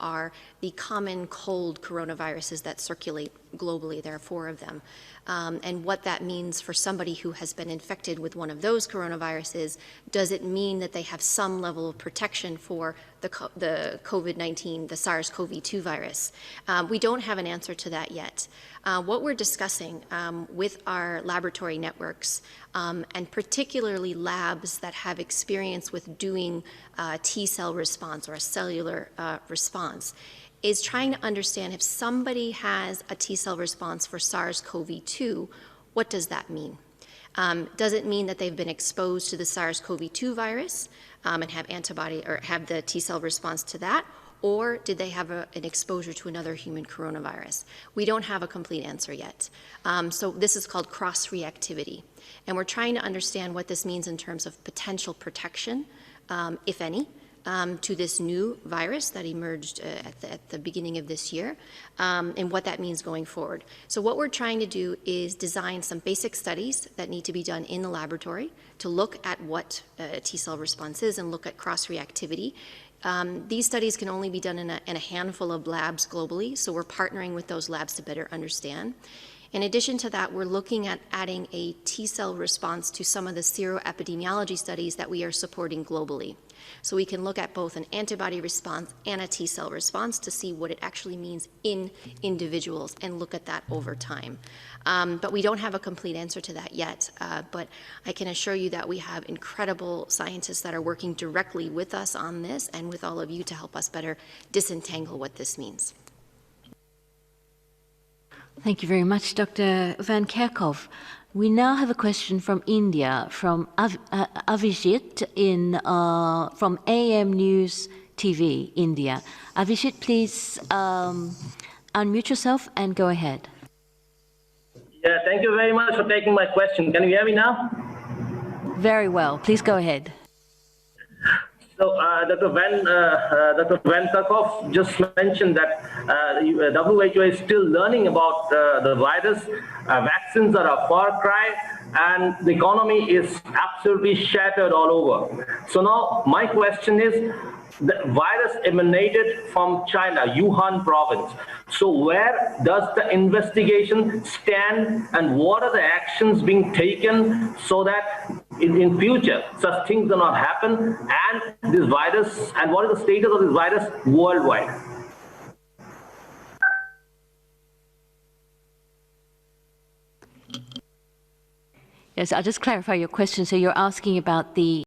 are the common cold coronaviruses that circulate globally. There are 4 of them. And what that means for somebody who has been infected with one of those coronaviruses, does it mean that they have some level of protection for the COVID-19, the SARS-CoV-2 virus? We don't have an answer to that yet. What we're discussing with our laboratory networks, and particularly labs that have experience with doing T-cell response or a cellular response, is trying to understand if somebody has a T-cell response for SARS-CoV-2, what does that mean? Does it mean that they've been exposed to the SARS-CoV-2 virus and have antibody or have the T-cell response to that? Or did they have an exposure to another human coronavirus? We don't have a complete answer yet. So this is called cross-reactivity. And we're trying to understand what this means in terms of potential protection, if any, to this new virus that emerged at the beginning of this year, and what that means going forward. So what we're trying to do is design some basic studies that need to be done in the laboratory to look at what a T-cell response is and look at cross-reactivity. These studies can only be done in a handful of labs globally, so we're partnering with those labs to better understand. In addition to that, we're looking at adding a T-cell response to some of the seroepidemiology studies that we are supporting globally. So we can look at both an antibody response and a T-cell response to see what it actually means in individuals and look at that over time. But we don't have a complete answer to that yet, but I can assure you that we have incredible scientists that are working directly with us on this and with all of you to help us better disentangle what this means. Thank you very much, Dr. Van Kerkhove. We now have a question from India, from Avijit from AM News TV, India. Avijit, please unmute yourself and go ahead. Yeah, thank you very much for taking my question. Can you hear me now? Very well. Please go ahead. So, Dr. Van Kerkhove just mentioned that WHO is still learning about the virus. Vaccines are a far cry, and the economy is absolutely shattered all over. So now my question is, the virus emanated from China, Wuhan province. So where does the investigation stand, and what are the actions being taken so that in future such things do not happen, and this virus, and what is the status of this virus worldwide? Yes, I'll just clarify your question. So you're asking about the